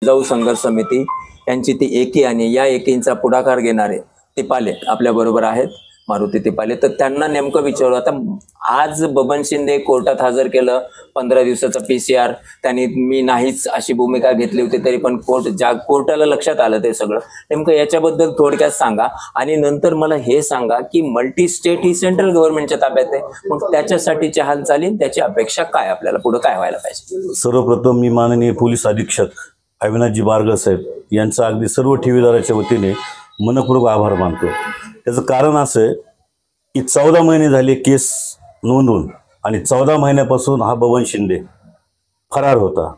जिजाऊ संघर्ष समिती यांची ती एकी आणि या एकींचा पुढाकार घेणारे तिपाले आपल्या बरोबर आहेत, मारुती तिपाले. तर त्यांना नेमकं विचारू, आता आज बबन शिंदे कोर्टात हजर केलं, 15 दिवसाचा PCR. त्यांनी मी नाहीच अशी भूमिका घेतली होती, तरी पण कोर्टाला लक्षात आलं ते सगळं. नेमकं याच्याबद्दल थोडक्यात सांगा आणि नंतर मला हे सांगा की मल्टी स्टेट ही सेंट्रल गव्हर्नमेंटच्या ताब्यात आहे, मग त्याच्यासाठीच्या हालचाली त्याची अपेक्षा काय, आपल्याला पुढे काय व्हायला पाहिजे? सर्वप्रथम मी माननीय पोलीस अधीक्षक अविनाशजी बारगळ साहेब यांचा अगदी सर्व ठेवीदाराच्या वतीने मनपूर्वक आभार मानतो. त्याचं कारण असं आहे की 14 महिने झाले केस नोंदवून आणि 14 महिन्यापासून हा बबन शिंदे फरार होता.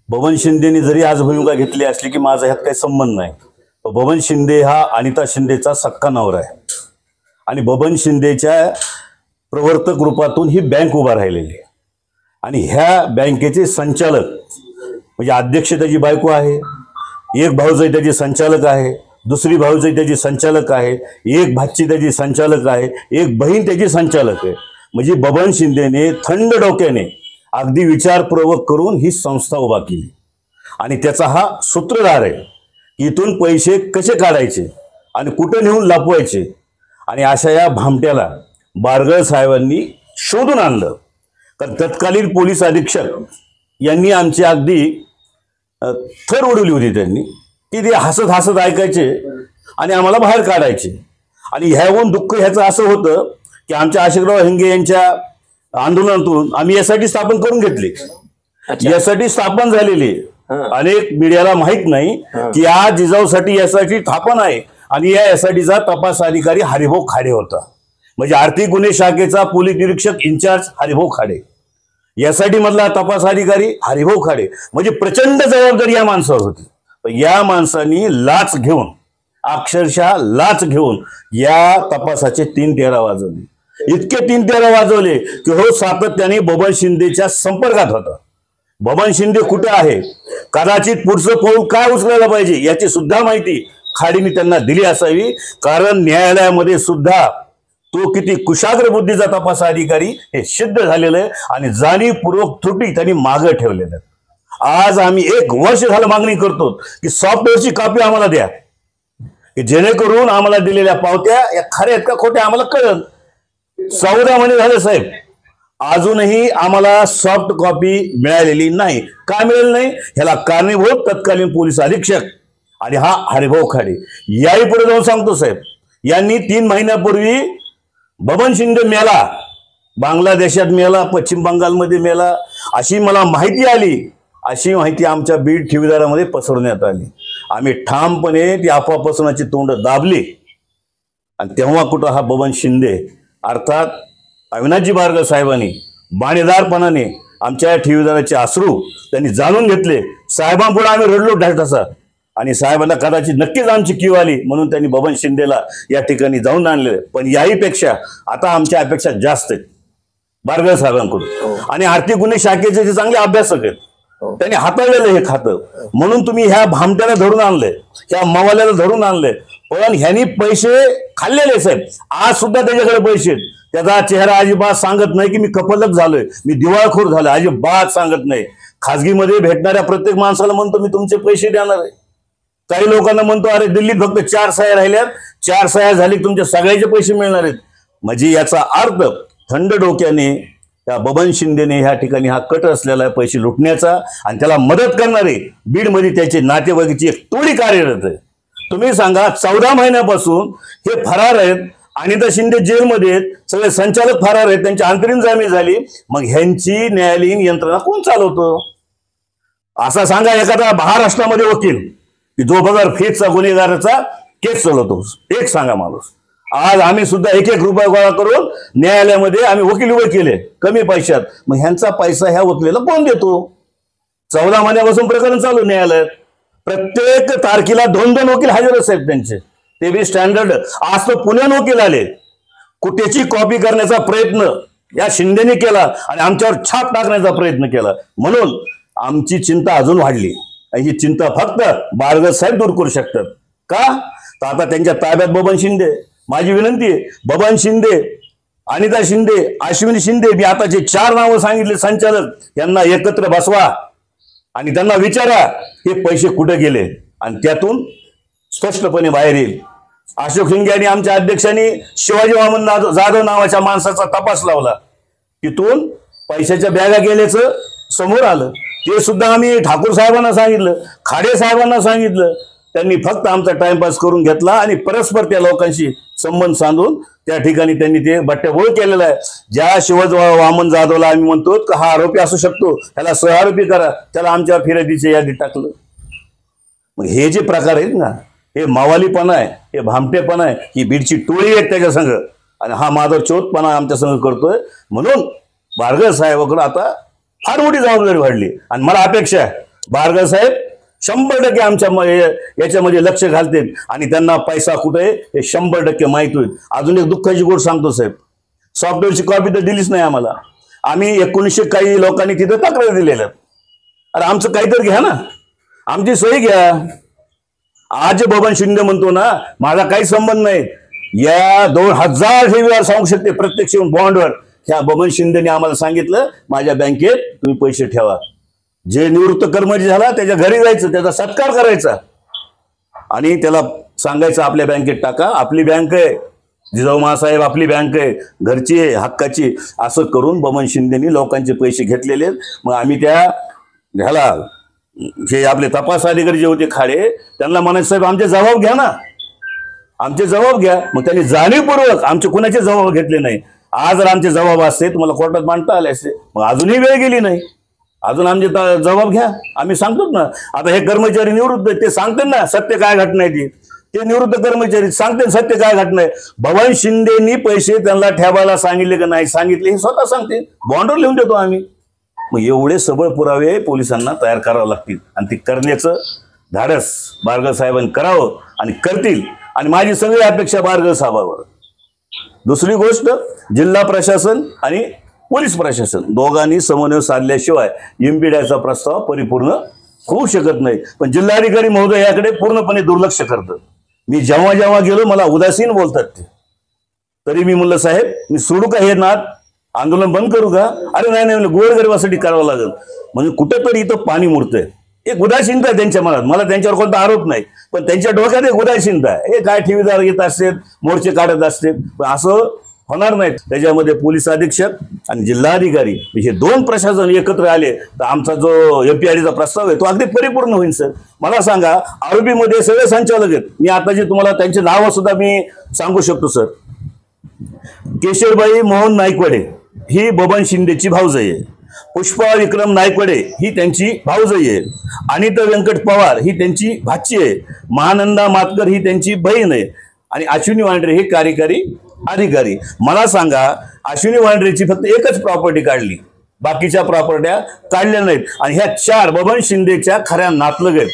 बबन शिंदेने जरी आज भूमिका घेतली असली की माझा ह्यात काही संबंध नाही, बबन शिंदे हा अनिता शिंदेचा सक्का नवरा आहे आणि बबन शिंदेच्या प्रवर्तक रूपातून ही बँक उभा राहिलेली आहे आणि ह्या बँकेचे संचालक म्हणजे अध्यक्ष त्याची बायको आहे, एक भाऊजाई त्याची संचालक आहे, दुसरी भाऊजाई त्याची संचालक आहे, एक भाची त्याची संचालक आहे, एक बहीण त्याची संचालक आहे. म्हणजे बबन शिंदेने थंड डोक्याने अगदी विचारपूर्वक करून ही संस्था उभा केली आणि त्याचा हा सूत्रधार आहे की इथून पैसे कसे काढायचे आणि कुठे नेऊन लपवायचे. आणि अशा या भामट्याला बारगळ साहेबांनी शोधून आणलं. तर तत्कालीन पोलीस अधीक्षक यांनी आमची अगदी थर उडवली होती त्यांनी की ते हसत हसत ऐकायचे आणि आम्हाला बाहेर काढायचे. आणि ह्याहून दुःख ह्याचं असं होतं की आमच्या अशोकराव हिंगे यांच्या आंदोलनातून आम्ही यासाठी स्थापन करून घेतले. यासाठी स्थापन झालेली अनेक मीडियाला माहित नाही की या जिजाऊसाठी यासाठी स्थापन आहे आणि या यासाठीचा तपास अधिकारी हरिभाऊ खाडे होता. म्हणजे आर्थिक गुन्हे शाखेचा पोलीस निरीक्षक इंचार्ज हरिभाऊ खाडे, यासाठी मधला तपास अधिकारी हरिभाऊ खाडे. म्हणजे प्रचंड जबाबदारी या माणसावर होती. या माणसांनी लाच घेऊन, अक्षरशः लाच घेऊन या तपासाचे 3 तेरा वाजवले. इतके 3 तेरा वाजवले की हो सातत्याने बबन शिंदेच्या संपर्कात होता. बबन शिंदे कुठे आहे, कदाचित पुढचं पाऊल काय उचलायला पाहिजे याची सुद्धा माहिती खाडीने त्यांना दिली असावी. कारण न्यायालयामध्ये सुद्धा तो किती कुशाग्र बुद्धीचा तपास अधिकारी हे सिद्ध झालेलं आहे आणि जाणीवपूर्वक त्रुटी त्यांनी मागे ठेवलेल्या. आज आम्ही 1 वर्ष झालं मागणी करतो की सॉफ्टवेअरची कॉपी आम्हाला द्या, की जेणेकरून आम्हाला दिलेल्या पावत्या या खऱ्या आहेत का खोट्या आम्हाला कळेल. 14 महिने झाले साहेब, अजूनही आम्हाला सॉफ्ट कॉपी मिळालेली नाही. का मिळेल नाही ह्याला कारणीभूत तत्कालीन पोलीस अधीक्षक आणि हा हरिभाऊ खाडे. याही पुढे जाऊन सांगतो साहेब, यांनी 3 महिन्यापूर्वी बबन शिंदे मेला, बांगलादेशात मेला, पश्चिम बंगालमध्ये मेला अशी मला माहिती आली. अशी माहिती आमच्या बीड ठेवीदारामध्ये पसरवण्यात आली. आम्ही ठामपणे ती अफवापसरणाची तोंड दाबली आणि तेव्हा कुठं हा बबन शिंदे अर्थात अविनाशजी बारगळ साहेबांनी बाणेदारपणाने आमच्या ठेवीदाराचे अश्रू त्यांनी जाणून घेतले. साहेबांपुढे आम्ही रडलो ढासढासा आणि साहेबांना कदाचित नक्कीच आमची कीव आली म्हणून त्यांनी बबन शिंदेला या ठिकाणी जाऊन आणले. पण याहीपेक्षा आता आमच्या अपेक्षा जास्त आहेत बारगळ साहेबांकडून आणि आर्थिक गुन्हे शाखेचे जे चांगले अभ्यासक आहेत त्यांनी हाताळलेलं हे खातं. म्हणून तुम्ही ह्या भामट्याला धरून आणले, ह्या मवाल्याला धरून आणले, पण ह्यांनी पैसे खाल्लेले साहेब. आज सुद्धा त्याच्याकडे पैसे आहेत. त्याचा चेहरा अजिबात सांगत नाही की मी कपलक झालोय, मी दिवाळखोर झालो, अजिबात सांगत नाही. खाजगीमध्ये भेटणाऱ्या प्रत्येक माणसाला म्हणतो मी तुमचे पैसे देणार आहे. काही लोकांना म्हणतो अरे दिल्लीत फक्त 4 सह्या राहिल्यात, 4 सह्या झाली तुमचे सगळ्याचे पैसे मिळणार आहेत. म्हणजे याचा अर्थ थंड डोक्याने त्या बबन शिंदेने ह्या ठिकाणी हा कट असलेला आहे पैसे लुटण्याचा आणि त्याला मदत करणारे बीडमध्ये त्याचे नातेवाईकाची एक टोळी कार्यरत आहे. तुम्ही सांगा 14 महिन्यापासून हे फरार आहेत, अनिता शिंदे जेलमध्ये आहेत, सगळे संचालक फरार आहेत, त्यांची अंतरिम जामीन झाली. मग ह्यांची न्यायालयीन यंत्रणा कोण चालवतो असा सांगा एखादा महाराष्ट्रामध्ये वकील की जो बगर फेजचा गुन्हेगाराचा केस चालवतो, एक सांगा माणूस. आज आम्ही सुद्धा 1-1 रुपया गोळा करून न्यायालयामध्ये आम्ही वकील उभे केले कमी पैशात. मग ह्यांचा पैसा ह्या वकिलाला कोण देतो? 14 महिन्यापासून प्रकरण चालू न्यायालयात. प्रत्येक तारखेला 2-2 वकील हजर आहेत त्यांचे, ते बी स्टँडर्ड. आज तो पुण्याहून वकील आले. कुठेची कॉपी करण्याचा प्रयत्न या शिंदेने केला आणि आमच्यावर छाप टाकण्याचा प्रयत्न केला. म्हणून आमची चिंता अजून वाढली. ही चिंता फक्त बारगळ साहेब दूर करू शकतात. का तर आता त्यांच्या ताब्यात बबन शिंदे. माझी विनंती आहे, बबन शिंदे, अनिता शिंदे, अश्विनी शिंदे, मी आता जे 4 नावं सांगितले संचालक, यांना एकत्र बसवा आणि त्यांना विचारा हे पैसे कुठे गेले, आणि त्यातून स्पष्टपणे बाहेर येईल. अशोक हिंगे आणि आमच्या अध्यक्षांनी शिवाजी वामन जाधव नावाच्या माणसाचा तपास लावला. तिथून पैशाच्या बॅगा गेल्याचं समोर आलं. ते सुद्धा आम्ही ठाकूर साहेबांना सांगितलं, खाडे साहेबांना सांगितलं. त्यांनी फक्त आमचा टाइमपास करून घेतला आणि परस्पर त्या लोकांशी संबंध साधून त्या ठिकाणी त्यांनी ते बट्ट्याबोळ केलेला आहे. ज्या शिवाजी वामन जाधवला आम्ही म्हणतो की हा आरोपी असू शकतो, त्याला सहआरोपी करा, त्याला आमच्या फिर्यादीची यादी टाकलं. मग हे जे प्रकार आहेत ना, हे मावालीपणा आहे, हे भामटेपणा आहे, ही बीडची टोळी आहे त्याच्या संघ, आणि हा माधव चोतपणा आमच्या संघ करतोय. म्हणून बारगळ साहेबाकडे आता फार मोठी जबाबदारी वाढली. आणि मला अपेक्षा आहे बारगळ साहेब 100% आमच्या याच्यामध्ये लक्ष घालतील आणि त्यांना पैसा कुठे हे 100% माहिती होईल. अजून एक दुःखाची गोष्ट सांगतो साहेब, सॉफ्टवेअरची कॉपी तर दिलीच नाही आम्हाला. आम्ही 1900 काही लोकांनी तिथे तक्रार दिलेल्या. अरे आमचं काहीतरी घ्या ना, आमची सोयी घ्या. आज बबन शिंदे म्हणतो ना माझा काही संबंध नाही, या 2000 ठेवीवर सांगू शकते प्रत्यक्ष बॉन्डवर. ह्या बबन शिंदेने आम्हाला सांगितलं माझ्या बँकेत तुम्ही पैसे ठेवा. जे निवृत्त कर्मचारी झाला त्याच्या घरी जायचं, त्याचा सत्कार करायचा आणि त्याला सांगायचं आपल्या बँकेत टाका, आपली बँक आहे, जिजाऊ महासाहेब आपली बँक आहे, घरची आहे, हक्काची. असं करून बबन शिंदेनी लोकांचे पैसे घेतलेले. मग आम्ही त्या ह्याला जे आपले तपास अधिकारी जे होते खाडे, त्यांना म्हणायचं साहेब आमचे जबाब घ्या ना, आमचे जबाब घ्या. मग त्यांनी जाणीवपूर्वक आमचे कुणाचे जबाब घेतले नाही. आज जर आमचे जबाब असते तुम्हाला कोर्टात मांडता आले असते. मग अजूनही वेळ गेली नाही, अजून आमचे जबाब घ्या. आम्ही सांगतो ना, आता हे कर्मचारी निवृत्त ते सांगते ना सत्य काय घटना आहे ती. ते निवृत्त कर्मचारी सांगते सत्य काय घटना आहे. बबन शिंदेनी पैसे त्यांना ठेवायला सांगितले का नाही सांगितले हे स्वतः सांगते, बॉन्डवर लिहून देतो आम्ही. मग एवढे सबळ पुरावे पोलिसांना तयार करावे लागतील आणि ते करण्याचं धाडस बारगळ साहेबांनी करावं आणि करतील. आणि माझी सगळी अपेक्षा बारगळ साहेबावर. दुसरी गोष्ट, जिल्हा प्रशासन आणि पोलीस प्रशासन दोघांनी समन्वय साधल्याशिवाय एमपीडीचा प्रस्ताव परिपूर्ण होऊ शकत नाही. पण जिल्हाधिकारी महोदय याकडे पूर्णपणे दुर्लक्ष करतात. मी जेव्हा जेव्हा गेलो मला उदासीन बोलतात ते. तरी मी म्हणलं साहेब मी सोडू का हे नाद, आंदोलन बंद करू का? अरे नाही नाही, गोरगरिबासाठी करावं लागेल. म्हणजे कुठेतरी इथं पाणी मुरतंय. एक उदासीनता आहे त्यांच्या मनात. मला त्यांच्यावर कोणता आरोप नाही, पण त्यांच्या डोक्यात एक उदासीनता आहे. हे काय ठेवीदार येत असतात, मोर्चे काढत असतात, पण असं होणार नाही. त्याच्यामध्ये पोलीस अधीक्षक आणि जिल्हाधिकारी हे 2 प्रशासन एकत्र आले तर आमचा जो एमपीआयडीचा प्रस्ताव आहे तो अगदी परिपूर्ण होईल. सर मला सांगा, आरोपीमध्ये सगळे संचालक आहेत. मी आता जे तुम्हाला त्यांचे नावं सुद्धा मी सांगू शकतो. सर केशरबाई मोहन नाईकवाडे ही बबन शिंदेची भाऊजाई आहे. पुष्पा विक्रम नाईकवाडे ही त्यांची भाऊजाई आहे. अनिता व्यंकट पवार ही त्यांची भाची आहे. महानंदा मातकर ही त्यांची बहीण आहे. आणि अश्विनी वांड्रे हे कार्यकारी अधिकारी. मला सांगा, अश्विनी वांड्रेची फक्त एकच प्रॉपर्टी काढली, बाकीच्या प्रॉपर्ट्या काढल्या नाहीत. आणि ह्या 4 बबन शिंदेच्या खऱ्या नातलग आहेत.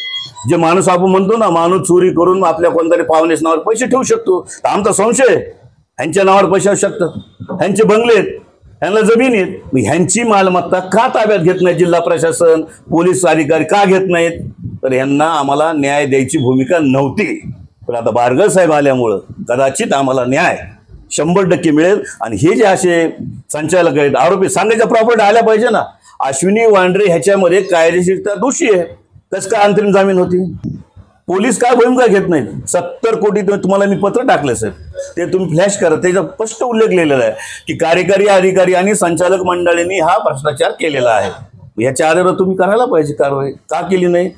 जे माणूस आपण म्हणतो ना माणूस चोरी करून आपल्या कोणत्या पाहुण्याच्या नावावर पैसे ठेवू शकतो, तर आमचा संशय ह्यांच्या नावावर पैसे असू शकतात. ह्यांचे बंगले आहेत, ह्यांना जमीन आहेत. ह्यांची मालमत्ता का ताब्यात घेत नाही जिल्हा प्रशासन, पोलीस अधिकारी का घेत नाहीत? तर ह्यांना आम्हाला न्याय द्यायची भूमिका नव्हती. पण आता बारगळ साहेब आल्यामुळं कदाचित आम्हाला न्याय 100% मिळेल. आणि हे जे असे संचालक आहेत, आरोपी सांगायच्या प्रॉपर्टी आल्या पाहिजे ना. अश्विनी वांड्रे ह्याच्यामध्ये कायदेशीरता दोषी आहे, कसं काय अंतरिम जामीन होती? पोलीस काय भूमिका घेत नाहीत? 70 कोटी तुम्हाला मी पत्र टाकलं सर, ते तुम्ही फ्लॅश करा. त्याचा स्पष्ट उल्लेख लिहिलेला आहे की कार्यकारी अधिकारी आणि संचालक मंडळींनी हा भ्रष्टाचार केलेला आहे. ह्याच्या आधारावर तुम्ही करायला पाहिजे कारवाई. का केली नाही?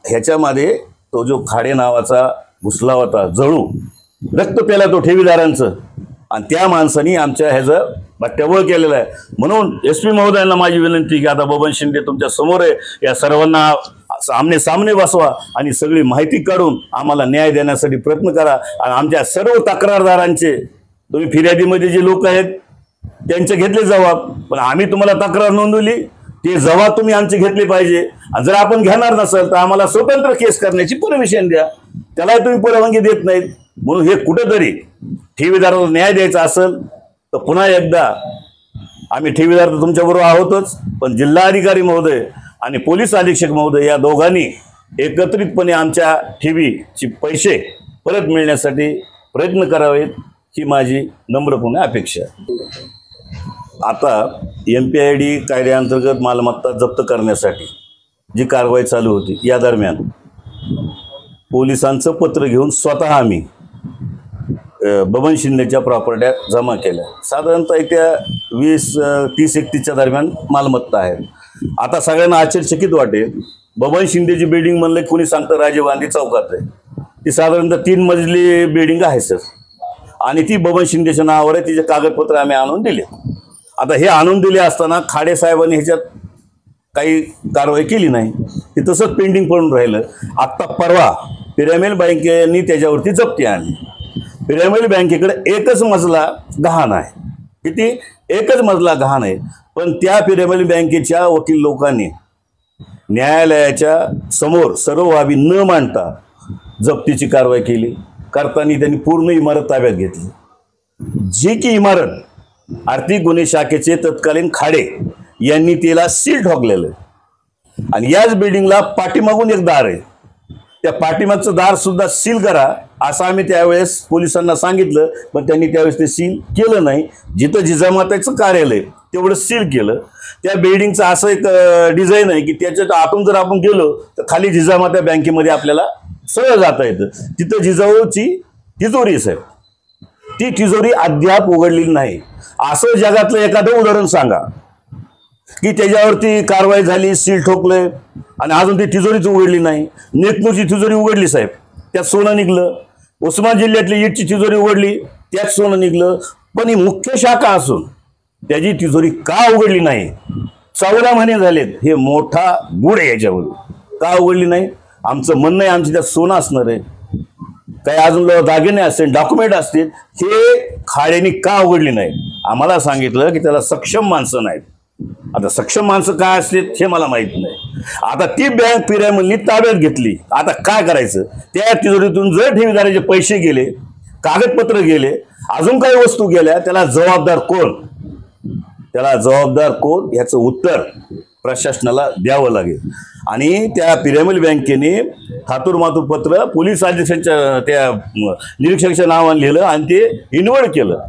ह्याच्यामध्ये तो जो खाडे नावाचा घुसला होता, जळू रक्त पेला तो ठेवीदारांचं, आणि त्या माणसाने आमच्या ह्याचं बट्ट्याबोळ केलेलं आहे. म्हणून SP महोदयांना माझी विनंती की आता बबन शिंदे तुमच्या समोर आहे, या सर्वांना आमने सामने बसवा आणि सगळी माहिती काढून आम्हाला न्याय देण्यासाठी प्रयत्न करा. आणि आमच्या सर्व तक्रारदारांचे, तुम्ही फिर्यादीमध्ये जे लोक आहेत त्यांचे घेतले जबाब, पण आम्ही तुम्हाला तक्रार नोंदवली ते जबाब तुम्ही आमचे घेतले पाहिजे. आणि जर आपण घेणार नसेल तर आम्हाला स्वतंत्र केस करण्याची परमिशन द्या. त्यालाही तुम्ही परवानगी देत नाहीत. म्हणून हे कुठेतरी ठेवीदाराला न्याय द्यायचा असेल तर पुन्हा एकदा आम्ही ठेवीदार तर तुमच्याबरोबर आहोतच, पण जिल्हाधिकारी महोदय आणि पोलीस अधीक्षक महोदय या दोघांनी एकत्रितपणे आमच्या ठेवीचे पैसे परत मिळण्यासाठी प्रयत्न करावेत ही माझी नम्रपणे अपेक्षा. आता MPID कायद्याअंतर्गत मालमत्ता जप्त करण्यासाठी जी कारवाई चालू होती या दरम्यान पोलिसांचं पत्र घेऊन स्वतः आम्ही बबन शिंदेच्या प्रॉपर्ट्या जमा केल्या. साधारणतः त्या 30-31च्या दरम्यान मालमत्ता आहे. आता सगळ्यांना आश्चर्यचकित वाटेल, बबन शिंदेची बिल्डिंग म्हणलं कोणी सांगतं राजीव गांधी चौकात आहे. ती साधारणतः 3 मजली बिल्डिंग आहे सर, आणि ती बबन शिंदेच्या नावावर आहे. तिचे कागदपत्र आम्ही आणून दिले. आता हे आणून दिले असताना खाडे साहेबांनी ह्याच्यात काही कारवाई केली नाही. ते तसंच पेंडिंग पडून राहिलं. आत्ता परवा पिरामिड बँकेने त्याच्यावरती जप्ती आणली. पिरामिड बँकेकडे एकच मजला गहाण आहे. किती? एकच मजला गहाण आहे. पण त्या पिरामिड बँकेच्या वकील लोकांनी न्यायालयाच्या समोर सर्व बाबी न मांडता जप्तीची कारवाई केली. करताना त्यांनी पूर्ण इमारत ताब्यात घेतली. जी की इमारत आर्थिक गुन्हे शाखेचे तत्कालीन खाडे यांनी तिला सील ठोकलेलं आहे. आणि याच बिल्डिंगला पाठीमागून एक दार आहे. त्या पाठीमागचं दार सुद्धा सील करा असं आम्ही त्यावेळेस पोलिसांना सांगितलं, पण त्यांनी त्यावेळेस ते सील केलं नाही. जिथं जिजामाताचं कार्यालय तेवढं सील केलं. त्या बिल्डिंगचं असं एक डिझाईन आहे की त्याच्यात आतून जर आपण गेलो तर खाली जिजामाता बँकेमध्ये आपल्याला सरळ जाता येतं. तिथं जिजाऊची तिजोरी आहे साहेब. ती तिजोरी अद्याप उघडलेली नाही. असं जगातलं एखादं उदाहरण सांगा की त्याच्यावरती कारवाई झाली, सील ठोकलंय आणि अजून ती तिजोरीच उघडली नाही. नेकनूरची तिजोरी उघडली साहेब, त्यात सोनं निघलं. उस्मान जिल्ह्यातली ईटची तिजोरी उघडली, त्यात सोनं निघलं. पण ही मुख्य शाखा असून त्याची तिजोरी का उघडली नाही? 14 महिने झालेत. हे मोठा गुढ आहे याच्यावर. का उघडली नाही? आमचं म्हणणं आहे आमची त्यात सोनं असणार आहे, काही अजून दागिने असतील, डॉक्युमेंट असतील. हे खाड्यांनी का उघडली नाही? आम्हाला सांगितलं की त्याला सक्षम माणसं नाहीत. आता सक्षम माणसं काय असतील हे मला माहित नाही. आता ती बँक पिरामिडनी ताब्यात घेतली. आता काय करायचं? त्या तिजोरीतून जर ठेवीदाराचे पैसे गेले, कागदपत्र गेले, अजून काही वस्तू गेल्या, त्याला जबाबदार कोण? त्याला जबाबदार कोण याचं उत्तर प्रशासनाला द्यावं लागेल. आणि त्या पिरामिड बँकेने थातूरमातूर पत्र पोलीस अधीक्षकांच्या त्या निरीक्षकाच्या नावाने लिहिलं आणि ते इन्व्हर्ट केलं.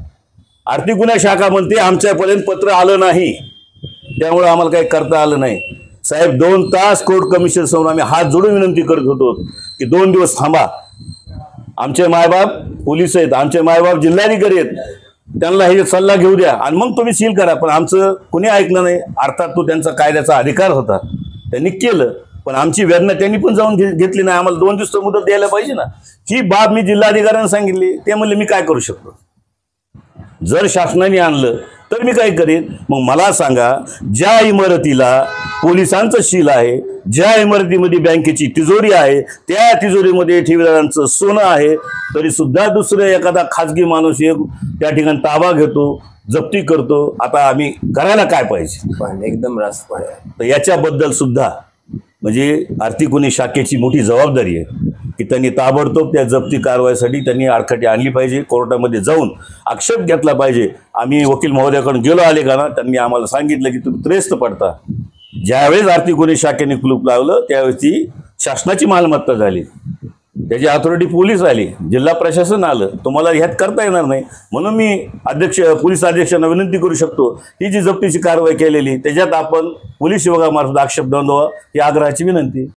आर्थिक गुन्हे शाखा म्हणते आमच्यापर्यंत पत्र आलं नाही, त्यामुळे आम्हाला काही करता आलं नाही. साहेब 2 तास कोर्ट कमिशन समोर आम्ही हात जोडून विनंती करत होतो की 2 दिवस थांबा. आमचे मायबाप पोलीस आहेत, आमचे मायबाप जिल्हाधिकारी आहेत, त्यांना हे सल्ला घेऊ द्या आणि मग तुम्ही सील करा. पण आमचं कुणी ऐकलं नाही. अर्थात तो त्यांचा कायद्याचा अधिकार होता, त्यांनी केलं. पण आमची वेदना त्यांनी पण जाऊन घेतली नाही. आम्हाला 2 दिवस मुदत द्यायला पाहिजे ना. ही बाब मी जिल्हाधिकाऱ्यांना सांगितली. ते म्हणले मी काय करू शकतो? जर शासनाने आणलं तर मी काय करेन? मग मला सांगा, ज्या इमारतीला पोलिसांचं सील आहे, ज्या इमारतीमध्ये बँकेची तिजोरी आहे, त्या तिजोरीमध्ये ठेवीदारांचं सोनं आहे, तरी सुद्धा दुसरं एखादा खाजगी माणूस त्या ठिकाणी ताबा घेतो, जप्ती करतो. आता आम्ही करायला काय पाहिजे? एकदम रास्त आहे. तर याच्याबद्दल सुद्धा म्हणजे आर्थिक गुन्हे शाखेची मोठी जबाबदारी आहे की त्यांनी ताबडतोब त्या जप्ती कारवाईसाठी त्यांनी आडकाठी आणली पाहिजे. कोर्टामध्ये जाऊन आक्षेप घेतला पाहिजे. आम्ही वकील महोदयाकडून गेलो आले का ना, त्यांनी आम्हाला सांगितलं की तुम्ही त्रस्त पडता. ज्यावेळेस आर्थिक गुन्हे शाखेने कुलूप लावलं त्यावेळेस ती शासनाची मालमत्ता झाली. त्याची अथॉरिटी पोलीस आली, जिल्हा प्रशासन आलं. तुम्हाला ह्यात करता येणार नाही. म्हणून मी पोलीस अध्यक्षांना विनंती करू शकतो, ही जी जप्तीची कारवाई केलेली त्याच्यात आपण पोलीस विभागामार्फत आक्षेप नोंदवा ही आग्रहाची विनंती.